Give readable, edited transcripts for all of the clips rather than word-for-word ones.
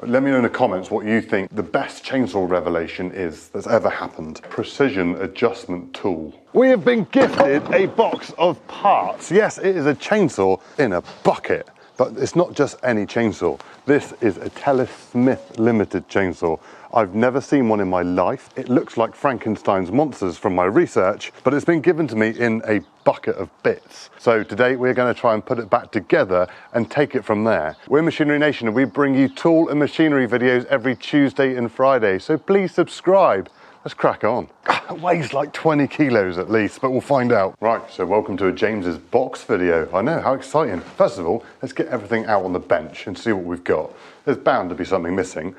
Let me know in the comments what you think the best chainsaw revelation is that's ever happened. Precision adjustment tool. We have been gifted a box of parts. Yes, it is a chainsaw in a bucket, but it's not just any chainsaw. This is a Teles Smith Limited chainsaw. I've never seen one in my life. It looks like Frankenstein's monsters from my research, but it's been given to me in a bucket of bits. So today we're going to try and put it back together and take it from there. We're Machinery Nation and we bring you tool and machinery videos every Tuesday and Friday. So please subscribe. Let's crack on. It weighs like 20 kilos at least, but we'll find out. Right, so welcome to a James's box video. I know, how exciting. First of all, let's get everything out on the bench and see what we've got. There's bound to be something missing.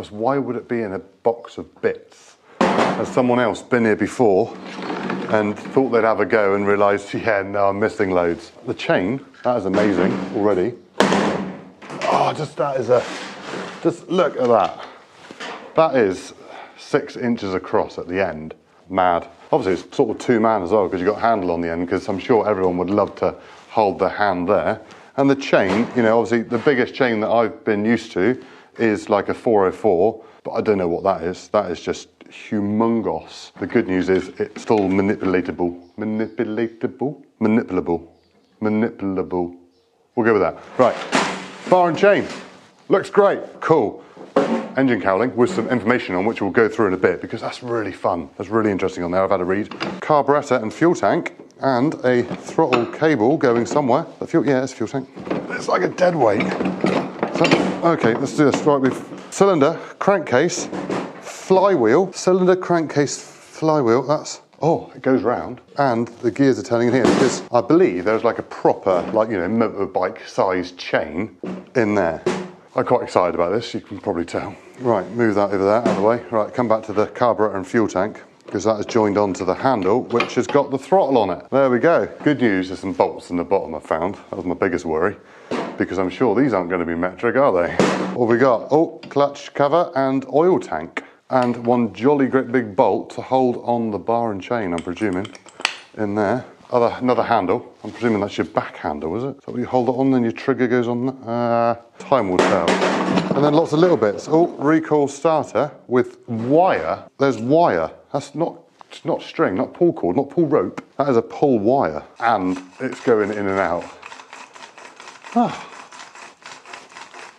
Why would it be in a box of bits? Has someone else been here before and thought they'd have a go and realised, yeah, no, I'm missing loads. The chain, that is amazing already. Oh, just look at that. That is 6 inches across at the end. Mad. Obviously it's sort of two-man as well because you've got handle on the end, because I'm sure everyone would love to hold their hand there. And the chain, you know, obviously the biggest chain that I've been used to is like a 404, but I don't know what that is. That is just humongous. The good news is it's still manipulatable. Manipulable. We'll go with that. Right, bar and chain. Looks great, cool. Engine cowling with some information on which we'll go through in a bit because that's really fun. That's really interesting on there. I've had a read. Carburettor and fuel tank and a throttle cable going somewhere. The fuel, yeah, it's a fuel tank. It's like a dead weight. So, okay, let's do this. Right, we've cylinder, crankcase, flywheel, cylinder, crankcase, flywheel. That's, oh, it goes round. And the gears are turning in here because I believe there's like a proper, like, you know, motorbike sized chain in there. I'm quite excited about this, you can probably tell. Right, move that over there, out of the way. Right, come back to the carburetor and fuel tank, because that is joined onto the handle, which has got the throttle on it. There we go. Good news, there's some bolts in the bottom I found. That was my biggest worry, because I'm sure these aren't going to be metric, are they? What have we got? Oh, clutch cover and oil tank. And one jolly great big bolt to hold on the bar and chain, I'm presuming, in there. Another handle. I'm presuming that's your back handle, is it? So you hold it on, then your trigger goes on. Time will tell. And then lots of little bits. Oh, recoil starter with wire. There's wire. That's not string, not pull cord, not pull rope. That is a pull wire, and it's going in and out.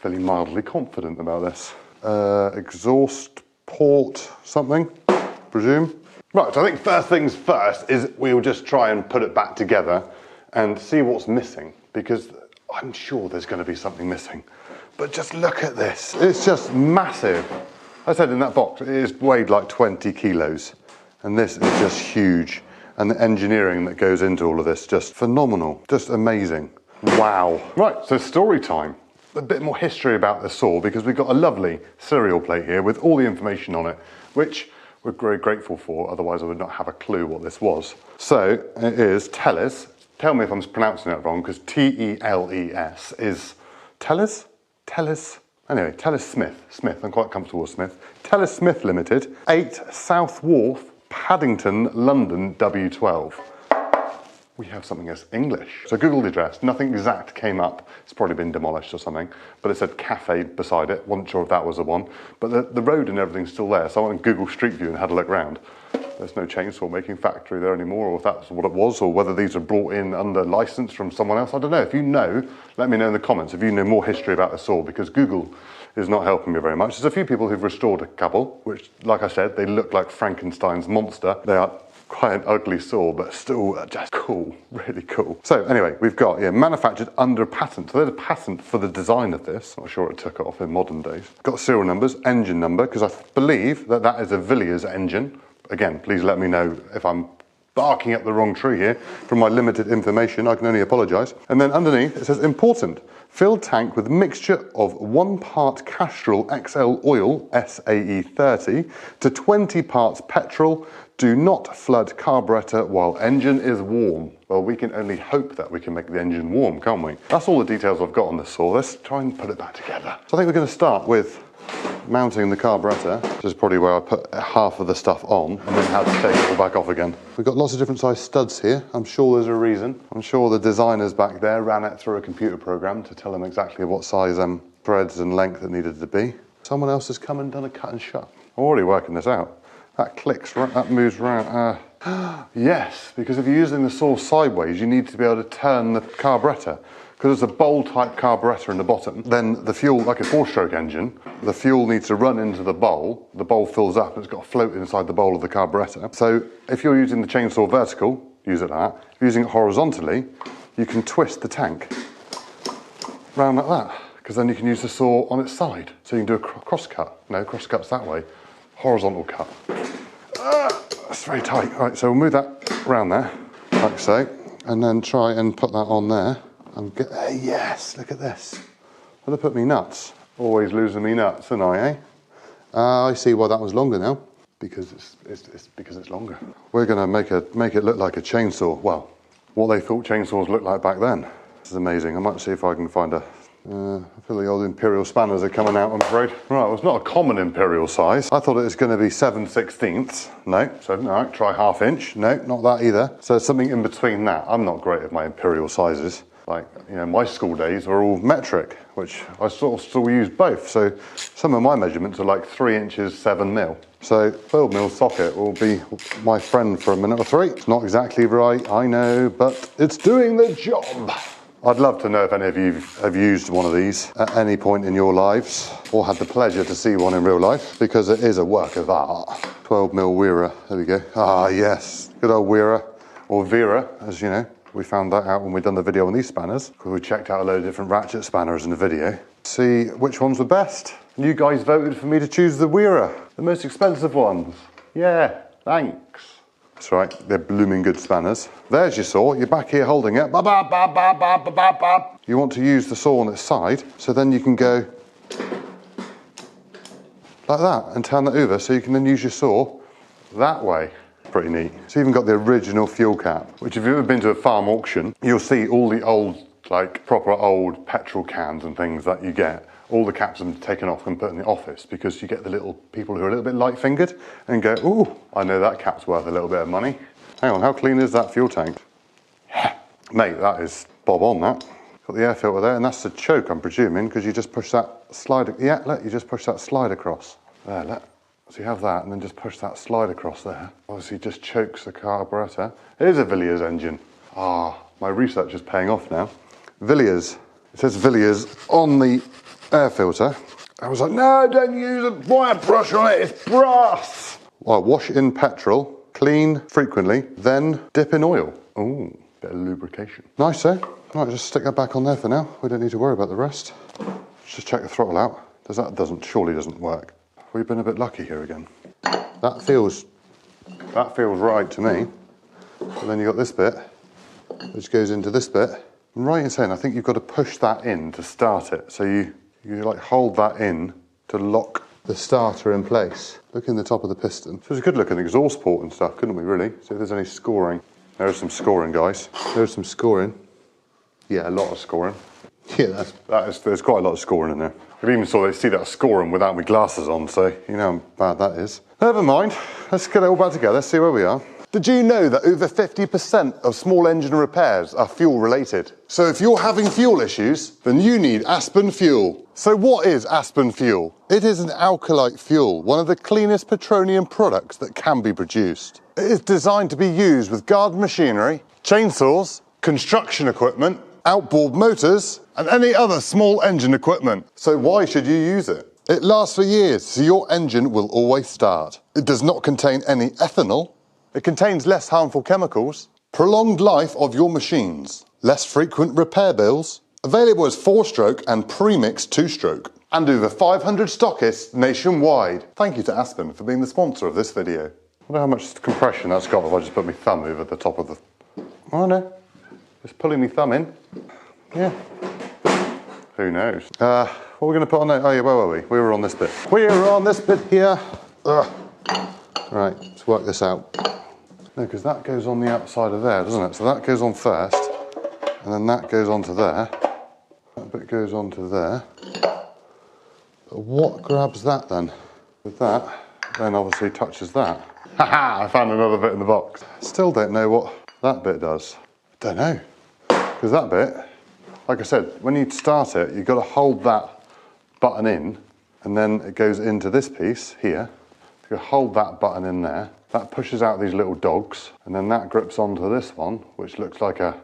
Feeling mildly confident about this. Exhaust port something, presume. Right, so I think first things first is we'll just try and put it back together and see what's missing, because I'm sure there's going to be something missing. But just look at this. It's just massive. I said in that box, it is weighed like 20 kilos. And this is just huge. And the engineering that goes into all of this, just phenomenal. Just amazing. Wow. Right, so story time. A bit more history about the saw, because we've got a lovely serial plate here with all the information on it, which we're very grateful for, otherwise I would not have a clue what this was. So it is Teles. Tell me if I'm pronouncing it wrong, because T-E-L-E-S is Teles? Teles? Anyway, Teles Smith, I'm quite comfortable with Smith. Teles Smith Limited, 8 South Wharf, Paddington, London, W12. We have something as English. So Google the address, nothing exact came up. It's probably been demolished or something, but it said cafe beside it. Wasn't sure if that was the one, but the road and everything's still there. So I went on Google Street View and had a look around. There's no chainsaw making factory there anymore, or if that's what it was, or whether these are brought in under license from someone else. I don't know. If you know, let me know in the comments if you know more history about the saw, because Google is not helping me very much. There's a few people who've restored a couple, which, like I said, they look like Frankenstein's monster. They are quite an ugly saw, but still just cool, really cool. So anyway, we've got, yeah, manufactured under patent. So there's a patent for the design of this. Not sure it took it off in modern days. Got serial numbers, engine number, because I believe that that is a Villiers engine. Again, please let me know if I'm barking up the wrong tree here. From my limited information, I can only apologise. And then underneath it says important. Filled tank with mixture of 1 part Castrol XL oil, SAE 30, to 20 parts petrol. Do not flood carburettor while engine is warm. Well, we can only hope that we can make the engine warm, can't we? That's all the details I've got on this saw. Let's try and put it back together. So I think we're going to start with mounting the carburettor, which is probably where I put half of the stuff on, and then have to take it all back off again. We've got lots of different size studs here. I'm sure there's a reason. I'm sure the designers back there ran it through a computer program to tell them exactly what size threads and length it needed to be. Someone else has come and done a cut and shut. I'm already working this out. That clicks, right, that moves around. Yes, because if you're using the saw sideways, you need to be able to turn the carburettor. Because it's a bowl type carburettor in the bottom, then the fuel, like a 4-stroke engine, the fuel needs to run into the bowl fills up and it's got to float inside the bowl of the carburettor. So if you're using the chainsaw vertical, use it like that. If you're using it horizontally, you can twist the tank round like that, because then you can use the saw on its side. So you can do a cross cut. No, cross cut's that way. Horizontal cut. That's very tight. All right, so we'll move that around there, like so, and then try and put that on there. And get, yes, look at this. Well, they put me nuts. Always losing me nuts, aren't I, eh? I see why that was longer now. Because it's because it's longer. We're gonna make it look like a chainsaw. Well, what they thought chainsaws looked like back then. This is amazing. I might see if I can find a. I feel the old imperial spanners are coming out, I'm afraid. Right, well, it's not a common imperial size. I thought it was going to be 7/16. No, so all right, try 1/2 inch. No, not that either. So something in between that. I'm not great at my imperial sizes. Like, you know, my school days were all metric, which I sort of still use both. So some of my measurements are like 3 inches, 7 mil. So 12 mil socket will be my friend for a minute or 3. It's not exactly right, I know, but it's doing the job. I'd love to know if any of you have used one of these at any point in your lives, or had the pleasure to see one in real life, because it is a work of art. 12 mil Weira, there we go. Ah, yes, good old Weira, or Vera, as you know. We found that out when we done the video on these spanners, because we checked out a load of different ratchet spanners in the video. See which ones were best. And you guys voted for me to choose the Weira, the most expensive ones. Yeah, thanks. That's right, they're blooming good spanners. There's your saw, you're back here holding it. Ba -ba -ba -ba -ba -ba -ba -ba. You want to use the saw on its side, so then you can go like that and turn that over, so you can then use your saw that way. Pretty neat. It's even got the original fuel cap, which if you've ever been to a farm auction, you'll see all the old, like proper old petrol cans and things that you get. All the caps have been taken off and put in the office, because you get the little people who are a little bit light-fingered and go, ooh, I know that cap's worth a little bit of money. Hang on, how clean is that fuel tank? Mate, that is bob on, that. Got the air filter there, and that's the choke, I'm presuming, because you just push that slide, yeah, look, you just push that slide across. There, look. So you have that, and then just push that slide across there. Obviously just chokes the carburettor. It is a Villiers engine. Ah, my research is paying off now. Villiers. It says Villiers on the air filter. I was like, no, don't use a wire brush on it, it's brass. Well, wash in petrol, clean frequently, then dip in oil. Ooh, bit of lubrication. Nice, eh? Right, just stick that back on there for now. We don't need to worry about the rest. Let's just check the throttle out. Surely doesn't work. We've been a bit lucky here again. That feels right to me. But then you've got this bit, which goes into this bit. I'm right in saying I think you've got to push that in to start it. So you like hold that in to lock the starter in place. Look in the top of the piston. So we could look at the exhaust port and stuff, couldn't we really? See if there's any scoring. There's some scoring, guys. There's some scoring. Yeah, a lot of scoring. Yeah, there's quite a lot of scoring in there. I've even see that scoring without my glasses on, so you know how bad that is. Never mind, let's get it all back together, see where we are. Did you know that over 50% of small engine repairs are fuel related? So if you're having fuel issues, then you need Aspen Fuel. So what is Aspen Fuel? It is an alkylate fuel, one of the cleanest petroleum products that can be produced. It is designed to be used with garden machinery, chainsaws, construction equipment, outboard motors, and any other small engine equipment. So why should you use it? It lasts for years, so your engine will always start. It does not contain any ethanol. It contains less harmful chemicals. Prolonged life of your machines. Less frequent repair bills. Available as 4-stroke and pre-mixed 2-stroke. And over 500 stockists nationwide. Thank you to Aspen for being the sponsor of this video. I wonder how much compression that's got if I just put my thumb over the top of the... Oh no, just pulling my thumb in. Yeah. Who knows? What are we going to put on there? Oh yeah, where were we? We were on this bit. We were on this bit here. Right, let's work this out. No, because that goes on the outside of there, doesn't it? So that goes on first, and then that goes onto there. That bit goes onto there. But what grabs that then? With that, then obviously touches that. Haha, I found another bit in the box. Still don't know what that bit does. Don't know. Because that bit, like I said, when you start it, you've got to hold that button in and then it goes into this piece here. You hold that button in there, that pushes out these little dogs, and then that grips onto this one, which looks like a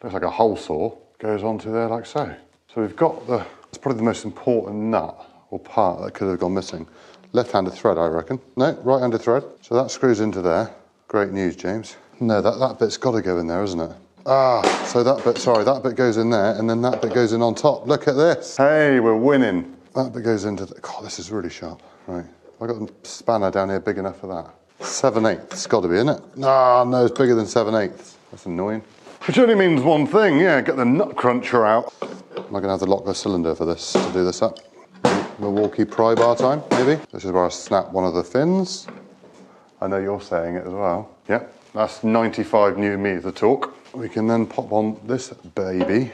hole saw, goes onto there like so. So we've got it's probably the most important nut or part that could have gone missing. Left-handed thread, I reckon. No, right-handed thread. So that screws into there. Great news, James. No, that bit's got to go in there, isn't it? Ah, so that bit goes in there, and then that bit goes in on top. Look at this. Hey, we're winning. That bit goes into God, this is really sharp. Right, I got a spanner down here big enough for that. 7/8, it's got to be, isn't it? Ah, no, it's bigger than 7/8. That's annoying. Which only means one thing, yeah, get the nut cruncher out. Am I going to have to lock the cylinder for this to do this up? Milwaukee pry bar time, maybe? This is where I snap one of the fins. I know you're saying it as well. Yep, that's 95 Newton meters of torque. We can then pop on this baby.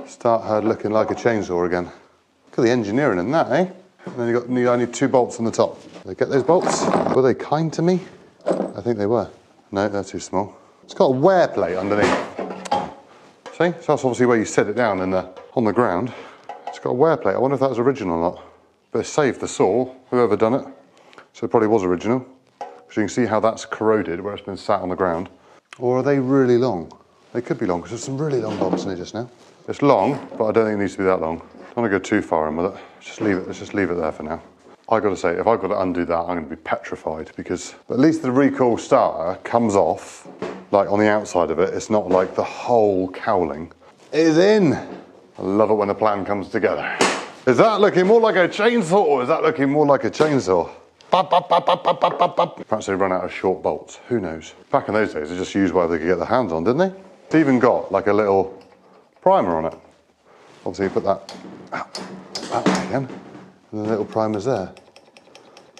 Start her looking like a chainsaw again. Look at the engineering in that, eh? And then I need 2 bolts on the top. Did they get those bolts? Were they kind to me? I think they were. No, they're too small. It's got a wear plate underneath. See? So that's obviously where you set it down on the ground. It's got a wear plate. I wonder if that was original or not. But it saved the saw, whoever done it. So it probably was original. So you can see how that's corroded where it's been sat on the ground. Or are they really long? They could be long because there's some really long bolts in here just now. It's long, but I don't think it needs to be that long. I don't want to go too far in with it. Let's just leave it there for now. I got to say, if I've got to undo that, I'm going to be petrified because at least the recoil starter comes off, like on the outside of it. It's not like the whole cowling is in. I love it when a plan comes together. Is that looking more like a chainsaw or is that looking more like a chainsaw? Perhaps they run out of short bolts, who knows? Back in those days, they just used whatever they could get their hands on, didn't they? It's even got like a little primer on it. Obviously you put that way again, and the little primer's there.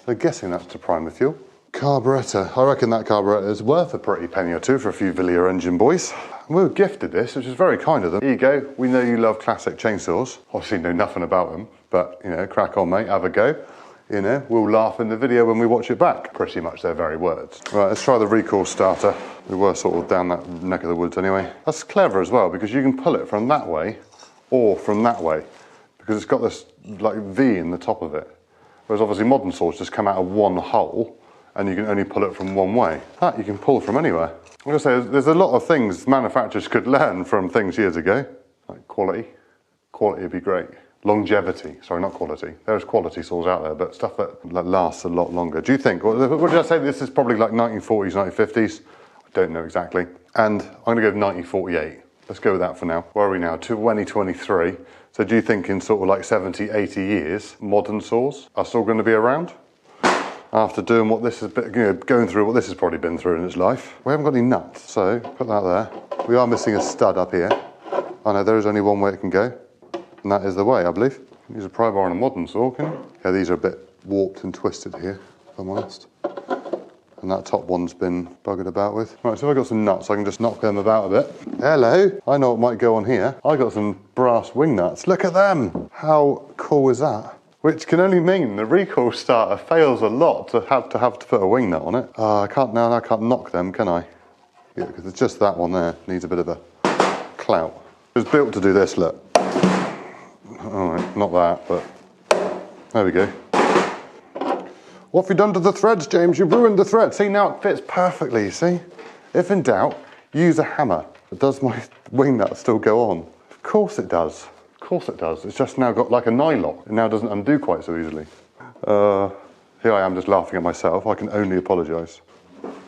So guessing that's to prime the fuel. Carburettor, I reckon that carburettor is worth a pretty penny or two for a few Villiers engine boys. And we were gifted this, which is very kind of them. Here you go, we know you love classic chainsaws. Obviously know nothing about them, but you know, crack on mate, have a go. You know, we'll laugh in the video when we watch it back. Pretty much their very words. Right, let's try the recoil starter. We were sort of down that neck of the woods anyway. That's clever as well because you can pull it from that way or from that way because it's got this like V in the top of it. Whereas obviously modern saws just come out of one hole and you can only pull it from one way. That you can pull from anywhere. I'm gonna say there's a lot of things manufacturers could learn from things years ago. Like quality. Quality would be great. Longevity, sorry, not quality. There's quality saws out there, but stuff that lasts a lot longer. Do you think, what did I say? This is probably like 1940s, 1950s. I don't know exactly. And I'm gonna go with 1948. Let's go with that for now. Where are we now? 2023. So do you think in sort of like 70, 80 years, modern saws are still gonna be around? After doing what this has been, you know, going through what this has probably been through in its life. We haven't got any nuts, so put that there. We are missing a stud up here. I know there is only one way it can go. And that is the way, I believe. Use a pry bar on a modern saw, can you? Yeah, these are a bit warped and twisted here, if I'm honest. And that top one's been buggered about with. Right, so I've got some nuts, I can just knock them about a bit. Hello, I know what might go on here. I got some brass wing nuts, look at them! How cool is that? Which can only mean the recoil starter fails a lot to have to put a wing nut on it. I can't knock them, can I? Yeah, because it's just that one there, needs a bit of a clout. It was built to do this, look. Alright, not that, but there we go. What have you done to the threads, James? You've ruined the thread. See, now it fits perfectly, you see? If in doubt, use a hammer. But does my wing nut still go on? Of course it does. Of course it does. It's just now got like a nylock. It now doesn't undo quite so easily. Here I am just laughing at myself. I can only apologise.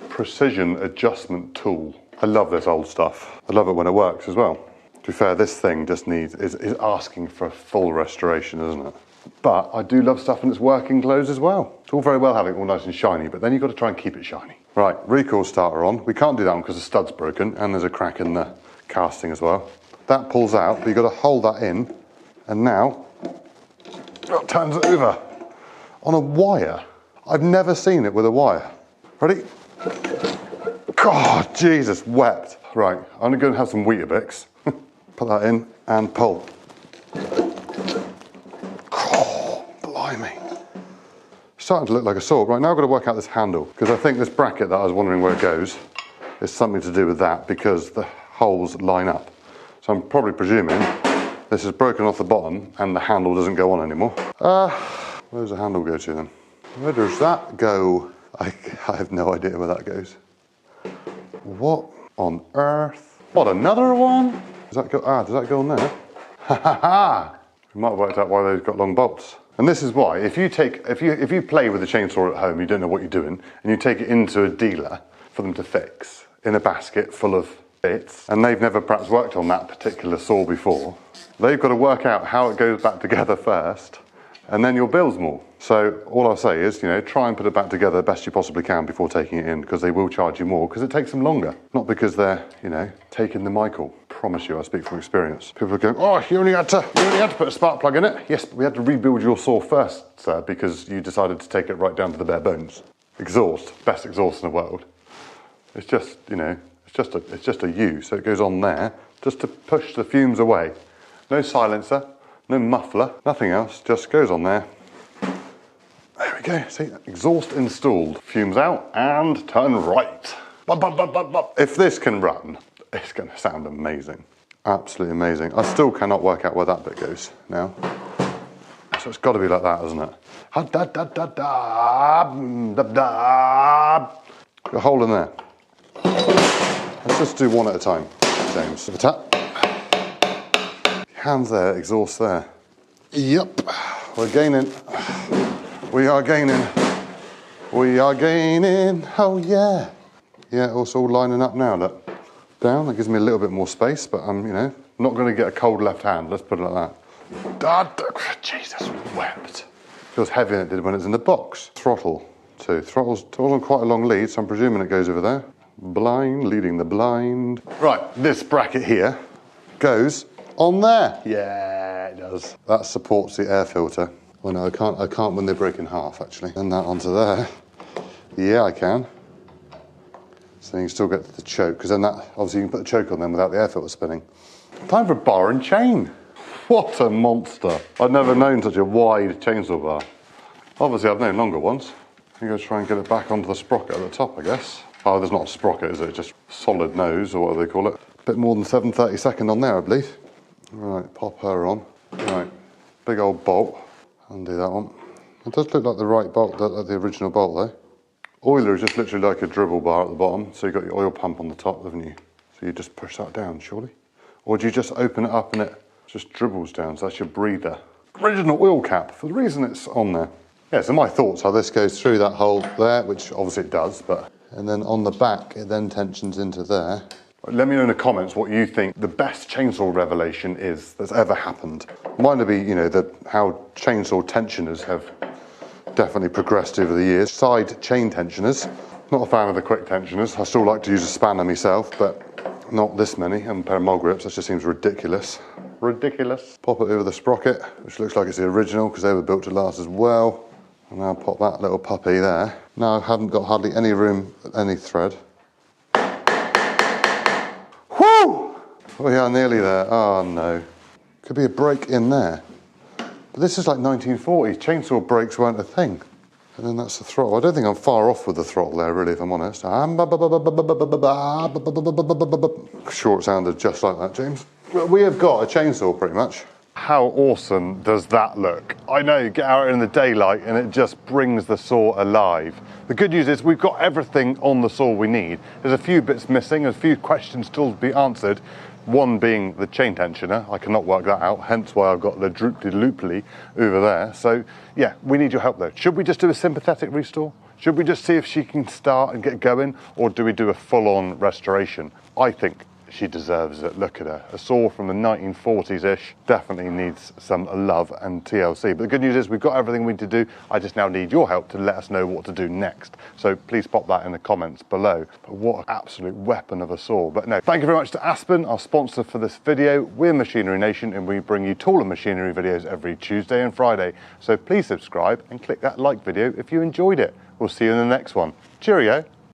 Precision adjustment tool. I love this old stuff. I love it when it works as well. To be fair, this thing just is asking for a full restoration, isn't it? But I do love stuff in its working clothes as well. It's all very well having it all nice and shiny, but then you've got to try and keep it shiny. Right, recoil starter on. We can't do that one because the stud's broken and there's a crack in the casting as well. That pulls out, but you've got to hold that in. And now, it turns it over on a wire. I've never seen it with a wire. Ready? God, Jesus, wept. Right, I'm gonna go and have some Weetabix. Put that in and pull. Oh, blimey. Starting to look like a saw. Right, now I've got to work out this handle because I think this bracket that I was wondering where it goes is something to do with that because the holes line up. So I'm probably presuming This is broken off the bottom and the handle doesn't go on anymore. Where does the handle go to then? Where does that go? I have no idea where that goes. What on earth? What, another one? Does that go, does that go on there? Ha ha ha! We might have worked out why they've got long bolts. And this is why, if you play with a chainsaw at home, you don't know what you're doing, and you take it into a dealer for them to fix, in a basket full of bits, and they've never perhaps worked on that particular saw before, they've got to work out how it goes back together first, and then your bill's more. So all I'll say is, try and put it back together the best you possibly can before taking it in, because they will charge you more, because it takes them longer. Not because they're, taking the Michael. Promise you, I speak from experience. People are going, oh, you only had to put a spark plug in it. Yes, but we had to rebuild your saw first, sir, because you decided to take it right down to the bare bones. Exhaust, best exhaust in the world. It's just, it's just a U, so it goes on there just to push the fumes away. No silencer, no muffler, nothing else, just goes on there. There we go, see, exhaust installed. Fumes out and turn right. If this can run, it's going to sound amazing. Absolutely amazing. I still cannot work out where that bit goes now. So it's got to be like that, isn't it? Got a hole in there. Let's just do one at a time, James. Tap. Hands there, exhaust there. Yep. We're gaining. We are gaining. We are gaining. Oh yeah. Yeah, it's all lining up now, look. Down, that gives me a little bit more space, but I'm, not going to get a cold left hand, let's put it like that. Jesus wept. Feels heavier than it did when it was in the box. Throttle, too. Throttle's on quite a long lead, so I'm presuming it goes over there. Blind, leading the blind. Right, this bracket here goes on there. Yeah, it does. That supports the air filter. Well, no, I can't when they break in half, actually. And that onto there. Yeah, I can. So you can still get the choke, because then that, obviously you can put the choke on them without the air filter spinning. Time for bar and chain. What a monster. I've never known such a wide chainsaw bar. Obviously I've known longer ones. I'm going to try and get it back onto the sprocket at the top, I guess. Oh, there's not a sprocket, is it? Just solid nose, or whatever they call it. A bit more than 7/32 on there, I believe. Right, pop her on. Right, big old bolt. Undo that one. It does look like the right bolt, like the original bolt though. Oiler is just literally like a dribble bar at the bottom, so you've got your oil pump on the top, haven't you? So you just push that down, surely? Or do you just open it up and it just dribbles down, so that's your breather. Original oil cap, for the reason it's on there. Yeah, so my thoughts are this goes through that hole there, which obviously it does, but... And then on the back, it then tensions into there. Let me know in the comments what you think the best chainsaw revelation is that's ever happened. Mine would be, how chainsaw tensioners have definitely progressed over the years. Side chain tensioners. Not a fan of the quick tensioners. I still like to use a spanner myself, but not this many. And a pair of mole grips, that just seems ridiculous. Ridiculous. Pop it over the sprocket, which looks like it's the original because they were built to last as well. And now pop that little puppy there. Now I haven't got hardly any room, any thread. Whoo! Oh yeah, nearly there. Oh no. Could be a break in there. But this is like 1940s. Chainsaw brakes weren't a thing. And then that's the throttle. I don't think I'm far off with the throttle there, really, if I'm honest. Sure, it sounded just like that, James. We have got a chainsaw, pretty much. How awesome does that look? I know, you get out in the daylight and it just brings the saw alive. The good news is we've got everything on the saw we need. There's a few bits missing, a few questions still to be answered. One being the chain tensioner. I cannot work that out, hence why I've got the droop-de-looply over there. So yeah, we need your help though. Should we just do a sympathetic restore? Should we just see if she can start and get going? Or do we do a full-on restoration? I think she deserves it. Look at her. A saw from the 1940s-ish definitely needs some love and TLC. But the good news is we've got everything we need to do. I just now need your help to let us know what to do next. So please pop that in the comments below. But what an absolute weapon of a saw. But no, thank you very much to Aspen, our sponsor for this video. We're Machinery Nation and we bring you tool and machinery videos every Tuesday and Friday. So please subscribe and click that like video if you enjoyed it. We'll see you in the next one. Cheerio.